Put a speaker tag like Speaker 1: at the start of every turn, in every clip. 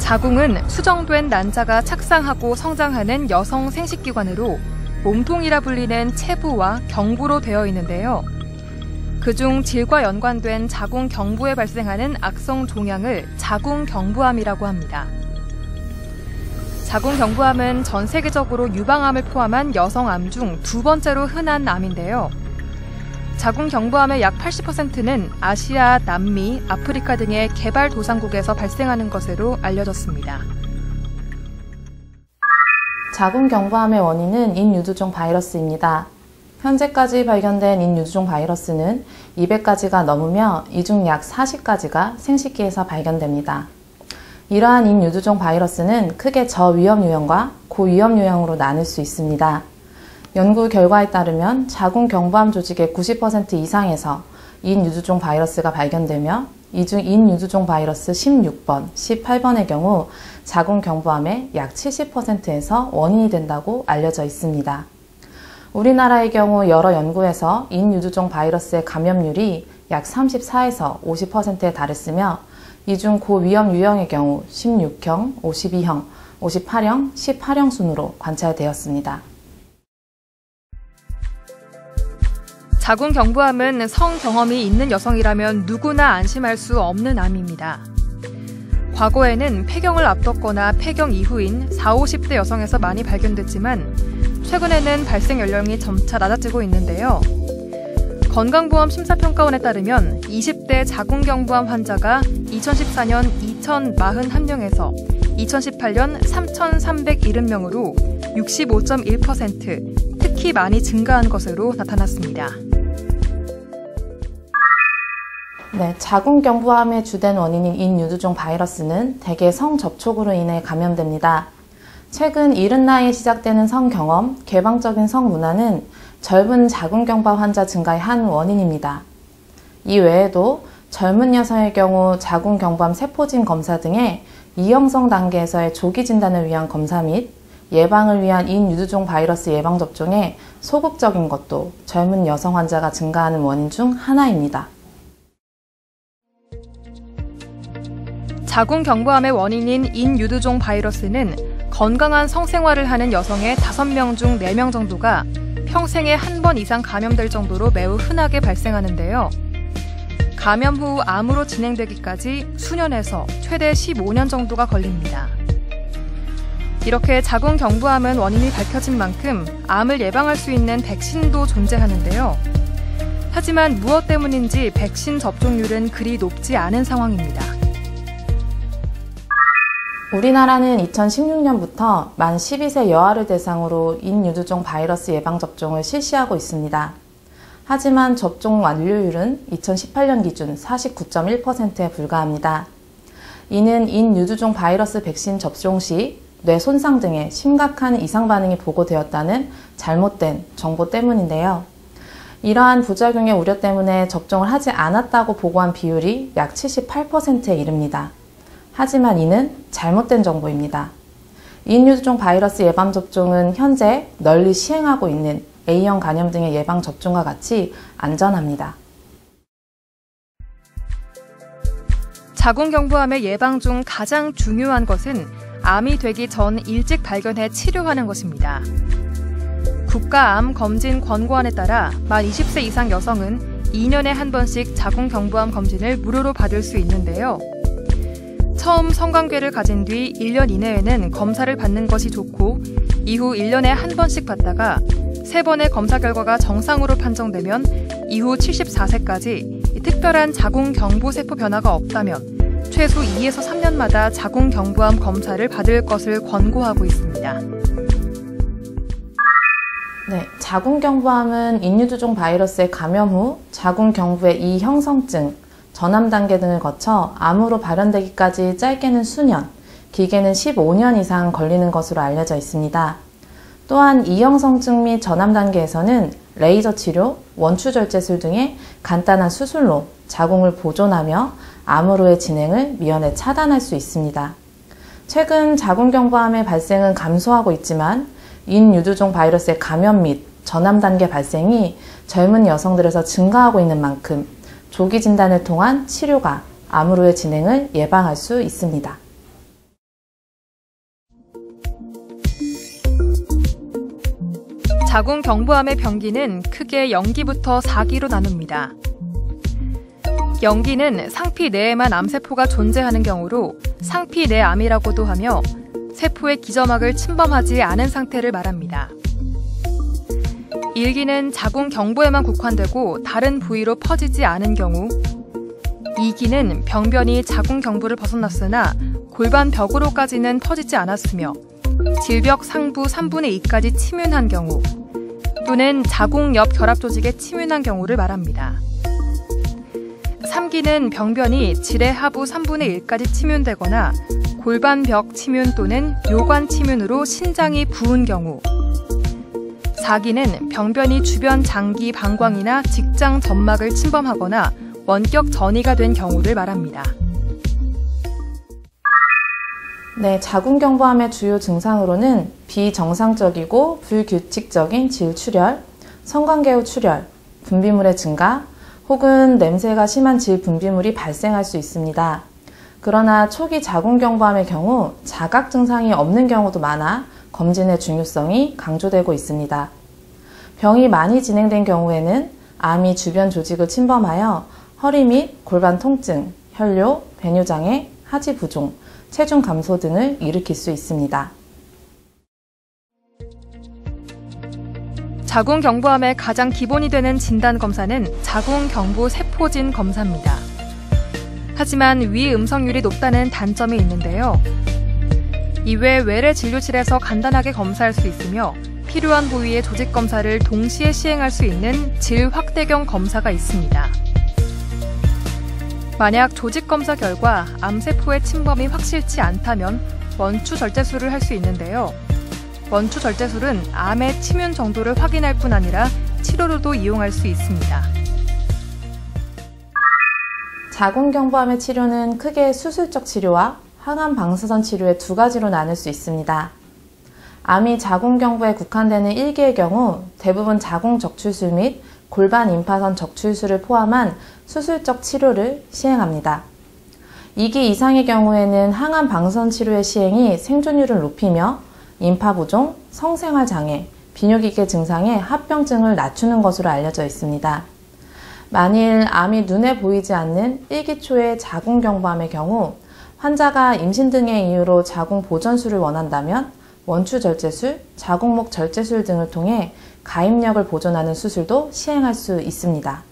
Speaker 1: 자궁은 수정된 난자가 착상하고 성장하는 여성 생식기관으로 몸통이라 불리는 체부와 경부로 되어 있는데요. 그중 질과 연관된 자궁 경부에 발생하는 악성 종양을 자궁 경부암이라고 합니다. 자궁 경부암은 전 세계적으로 유방암을 포함한 여성암 중 두 번째로 흔한 암인데요. 자궁 경부암의 약 80%는 아시아, 남미, 아프리카 등의 개발도상국에서 발생하는 것으로 알려졌습니다.
Speaker 2: 자궁 경부암의 원인은 인유두종 바이러스입니다. 현재까지 발견된 인유두종 바이러스는 200가지가 넘으며 이 중 약 40가지가 생식기에서 발견됩니다. 이러한 인유두종 바이러스는 크게 저위험 유형과 고위험 유형으로 나눌 수 있습니다. 연구 결과에 따르면 자궁 경부암 조직의 90% 이상에서 인유두종 바이러스가 발견되며 이 중 인유두종 바이러스 16번, 18번의 경우 자궁 경부암의 약 70%에서 원인이 된다고 알려져 있습니다. 우리나라의 경우 여러 연구에서 인유두종 바이러스의 감염률이 약 34에서 50%에 달했으며 이 중 고위험 유형의 경우 16형, 52형, 58형, 18형 순으로 관찰되었습니다.
Speaker 1: 자궁 경부암은 성 경험이 있는 여성이라면 누구나 안심할 수 없는 암입니다. 과거에는 폐경을 앞뒀거나 폐경 이후인 40, 50대 여성에서 많이 발견됐지만 최근에는 발생 연령이 점차 낮아지고 있는데요. 건강보험 심사평가원에 따르면 20대 자궁 경부암 환자가 2014년 2,041명에서 2018년 3,370명으로 65.1% 특히 많이 증가한 것으로 나타났습니다.
Speaker 2: 자궁 경부암의 주된 원인인 인유두종 바이러스는 대개 성접촉으로 인해 감염됩니다. 최근 이른 나이에 시작되는 성경험, 개방적인 성문화는 젊은 자궁 경부암 환자 증가의 한 원인입니다. 이 외에도 젊은 여성의 경우 자궁 경부암 세포진 검사 등의 이형성 단계에서의 조기 진단을 위한 검사 및 예방을 위한 인유두종 바이러스 예방접종에 소극적인 것도 젊은 여성 환자가 증가하는 원인 중 하나입니다.
Speaker 1: 자궁 경부암의 원인인 인유두종 바이러스는 건강한 성생활을 하는 여성의 5명 중 4명 정도가 평생에 한 번 이상 감염될 정도로 매우 흔하게 발생하는데요. 감염 후 암으로 진행되기까지 수년에서 최대 15년 정도가 걸립니다. 이렇게 자궁 경부암은 원인이 밝혀진 만큼 암을 예방할 수 있는 백신도 존재하는데요. 하지만 무엇 때문인지 백신 접종률은 그리 높지 않은 상황입니다.
Speaker 2: 우리나라는 2016년부터 만 12세 여아를 대상으로 인유두종 바이러스 예방접종을 실시하고 있습니다. 하지만 접종 완료율은 2018년 기준 49.1%에 불과합니다. 이는 인유두종 바이러스 백신 접종 시 뇌 손상 등의 심각한 이상 반응이 보고되었다는 잘못된 정보 때문인데요. 이러한 부작용의 우려 때문에 접종을 하지 않았다고 보고한 비율이 약 78%에 이릅니다. 하지만 이는 잘못된 정보입니다. 인유두종 바이러스 예방접종은 현재 널리 시행하고 있는 A형 간염 등의 예방접종과 같이 안전합니다.
Speaker 1: 자궁 경부암의 예방 중 가장 중요한 것은 암이 되기 전 일찍 발견해 치료하는 것입니다. 국가암검진권고안에 따라 만 20세 이상 여성은 2년에 한 번씩 자궁 경부암 검진을 무료로 받을 수 있는데요. 처음 성관계를 가진 뒤 1년 이내에는 검사를 받는 것이 좋고 이후 1년에 한 번씩 받다가 3번의 검사 결과가 정상으로 판정되면 이후 74세까지 특별한 자궁 경부세포 변화가 없다면 최소 2에서 3년마다 자궁 경부암 검사를 받을 것을 권고하고 있습니다.
Speaker 2: 자궁 경부암은 인유두종 바이러스의 감염 후 자궁 경부의 이형성증, 전암 단계 등을 거쳐 암으로 발현되기까지 짧게는 수년, 길게는 15년 이상 걸리는 것으로 알려져 있습니다. 또한 이형성증 및 전암 단계에서는 레이저 치료, 원추절제술 등의 간단한 수술로 자궁을 보존하며 암으로의 진행을 미연에 차단할 수 있습니다. 최근 자궁 경부암의 발생은 감소하고 있지만 인유두종 바이러스의 감염 및 전암 단계 발생이 젊은 여성들에서 증가하고 있는 만큼 조기 진단을 통한 치료가 암으로의 진행을 예방할 수 있습니다.
Speaker 1: 자궁경부암의 병기는 크게 0기부터 4기로 나눕니다. 0기는 상피 내에만 암세포가 존재하는 경우로 상피 내암이라고도 하며 세포의 기저막을 침범하지 않은 상태를 말합니다. 1기는 자궁경부에만 국한되고 다른 부위로 퍼지지 않은 경우, 2기는 병변이 자궁경부를 벗어났으나 골반 벽으로까지는 퍼지지 않았으며 질벽 상부 3분의 2까지 침윤한 경우 또는 자궁 옆 결합 조직에 침윤한 경우를 말합니다. 3기는 병변이 질의 하부 3분의 1까지 침윤되거나 골반 벽 침윤 또는 요관 침윤으로 신장이 부은 경우, 4기는 병변이 주변 장기 방광이나 직장 점막을 침범하거나 원격 전이가 된 경우를 말합니다.
Speaker 2: 네, 자궁경부암의 주요 증상으로는 비정상적이고 불규칙적인 질출혈, 성관계후 출혈, 분비물의 증가, 혹은 냄새가 심한 질분비물이 발생할 수 있습니다. 그러나 초기 자궁경부암의 경우 자각 증상이 없는 경우도 많아 검진의 중요성이 강조되고 있습니다. 병이 많이 진행된 경우에는 암이 주변 조직을 침범하여 허리 및 골반 통증, 혈뇨, 배뇨장애, 하지 부종, 체중 감소 등을 일으킬 수 있습니다.
Speaker 1: 자궁경부암의 가장 기본이 되는 진단 검사는 자궁경부 세포진 검사입니다. 하지만 위 음성률이 높다는 단점이 있는데요. 이외 외래 진료실에서 간단하게 검사할 수 있으며 필요한 부위의 조직 검사를 동시에 시행할 수 있는 질 확대경 검사가 있습니다. 만약 조직 검사 결과 암세포의 침범이 확실치 않다면 원추 절제술을 할 수 있는데요. 원추 절제술은 암의 침윤 정도를 확인할 뿐 아니라 치료로도 이용할 수 있습니다.
Speaker 2: 자궁경부암의 치료는 크게 수술적 치료와 항암 방사선 치료의 두 가지로 나눌 수 있습니다. 암이 자궁경부에 국한되는 1기의 경우 대부분 자궁 적출술 및 골반 임파선 적출술을 포함한 수술적 치료를 시행합니다. 2기 이상의 경우에는 항암 방사선 치료의 시행이 생존율을 높이며 임파부종, 성생활 장애, 비뇨기계 증상의 합병증을 낮추는 것으로 알려져 있습니다. 만일 암이 눈에 보이지 않는 1기 초의 자궁경부암의 경우 환자가 임신 등의 이유로 자궁 보전술을 원한다면 원추 절제술, 자궁목 절제술 등을 통해 가입력을 보존하는 수술도 시행할 수 있습니다.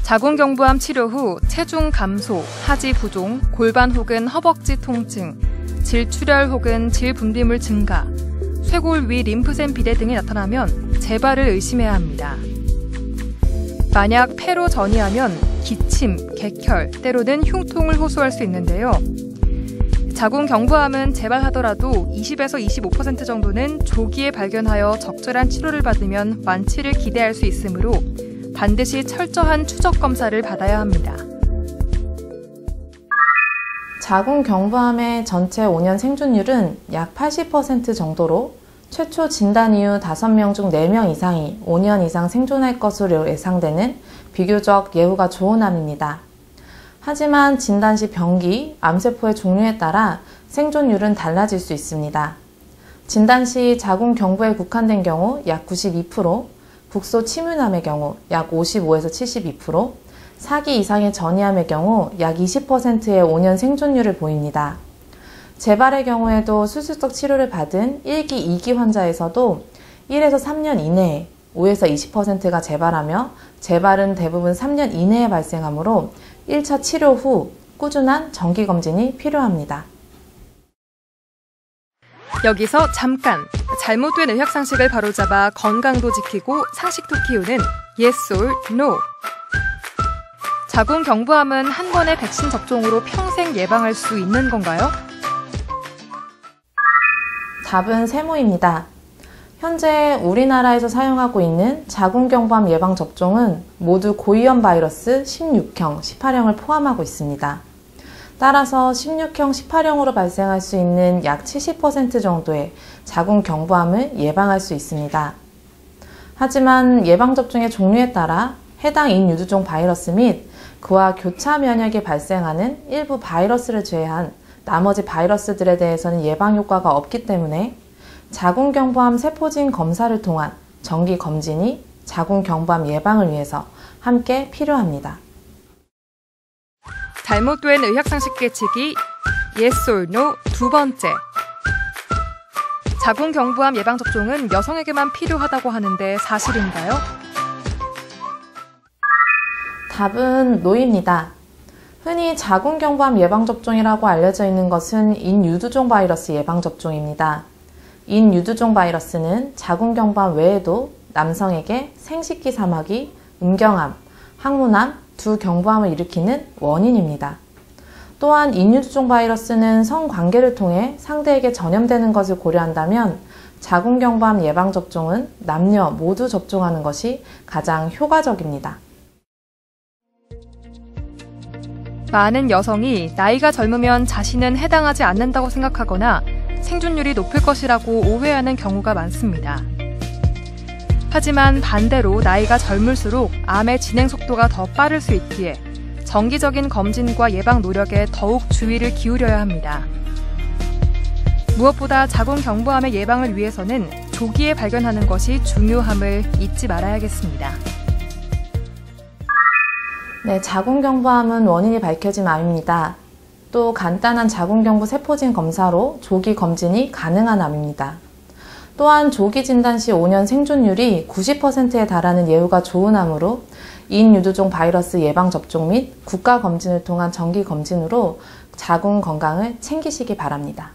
Speaker 1: 자궁경부암 치료 후 체중 감소, 하지 부종, 골반 혹은 허벅지 통증, 질출혈 혹은 질분비물 증가, 쇄골 위 림프샘 비대 등이 나타나면 재발을 의심해야 합니다. 만약 폐로 전이하면 기침, 객혈, 때로는 흉통을 호소할 수 있는데요. 자궁경부암은 재발하더라도 20에서 25% 정도는 조기에 발견하여 적절한 치료를 받으면 완치를 기대할 수 있으므로 반드시 철저한 추적 검사를 받아야 합니다.
Speaker 2: 자궁경부암의 전체 5년 생존율은 약 80% 정도로 최초 진단 이후 5명 중 4명 이상이 5년 이상 생존할 것으로 예상되는 비교적 예후가 좋은 암입니다. 하지만 진단 시 병기, 암세포의 종류에 따라 생존율은 달라질 수 있습니다. 진단 시 자궁경부에 국한된 경우 약 92%, 국소 침윤암의 경우 약 55에서 72%, 4기 이상의 전이암의 경우 약 20%의 5년 생존율을 보입니다. 재발의 경우에도 수술적 치료를 받은 1기, 2기 환자에서도 1에서 3년 이내에 5에서 20%가 재발하며 재발은 대부분 3년 이내에 발생하므로 1차 치료 후 꾸준한 정기검진이 필요합니다.
Speaker 1: 여기서 잠깐! 잘못된 의학상식을 바로잡아 건강도 지키고 상식도 키우는 Yes or No! 자궁경부암은 한 번의 백신 접종으로 평생 예방할 수 있는 건가요?
Speaker 2: 답은 세모입니다. 현재 우리나라에서 사용하고 있는 자궁경부암 예방접종은 모두 고위험 바이러스 16형, 18형을 포함하고 있습니다. 따라서 16형, 18형으로 발생할 수 있는 약 70% 정도의 자궁경부암을 예방할 수 있습니다. 하지만 예방접종의 종류에 따라 해당 인유두종 바이러스 및 그와 교차 면역이 발생하는 일부 바이러스를 제외한 나머지 바이러스들에 대해서는 예방 효과가 없기 때문에 자궁경부암 세포진 검사를 통한 정기 검진이 자궁경부암 예방을 위해서 함께 필요합니다.
Speaker 1: 잘못된 의학상식 깨치기 Yes or No 두 번째. 자궁경부암 예방접종은 여성에게만 필요하다고 하는데 사실인가요?
Speaker 2: 답은 No입니다. 흔히 자궁경부암 예방접종이라고 알려져 있는 것은 인유두종 바이러스 예방접종입니다. 인유두종 바이러스는 자궁경부암 외에도 남성에게 생식기 사마귀, 음경암, 항문암, 두 경부암을 일으키는 원인입니다. 또한 인유두종 바이러스는 성관계를 통해 상대에게 전염되는 것을 고려한다면 자궁경부암 예방접종은 남녀 모두 접종하는 것이 가장 효과적입니다.
Speaker 1: 많은 여성이 나이가 젊으면 자신은 해당하지 않는다고 생각하거나 생존율이 높을 것이라고 오해하는 경우가 많습니다. 하지만 반대로 나이가 젊을수록 암의 진행 속도가 더 빠를 수 있기에 정기적인 검진과 예방 노력에 더욱 주의를 기울여야 합니다. 무엇보다 자궁경부암의 예방을 위해서는 조기에 발견하는 것이 중요함을 잊지 말아야겠습니다.
Speaker 2: 네, 자궁경부암은 원인이 밝혀진 암입니다. 또 간단한 자궁경부 세포진 검사로 조기 검진이 가능한 암입니다. 또한 조기 진단 시 5년 생존율이 90%에 달하는 예후가 좋은 암으로 인유두종 바이러스 예방접종 및 국가검진을 통한 정기검진으로 자궁 건강을 챙기시기 바랍니다.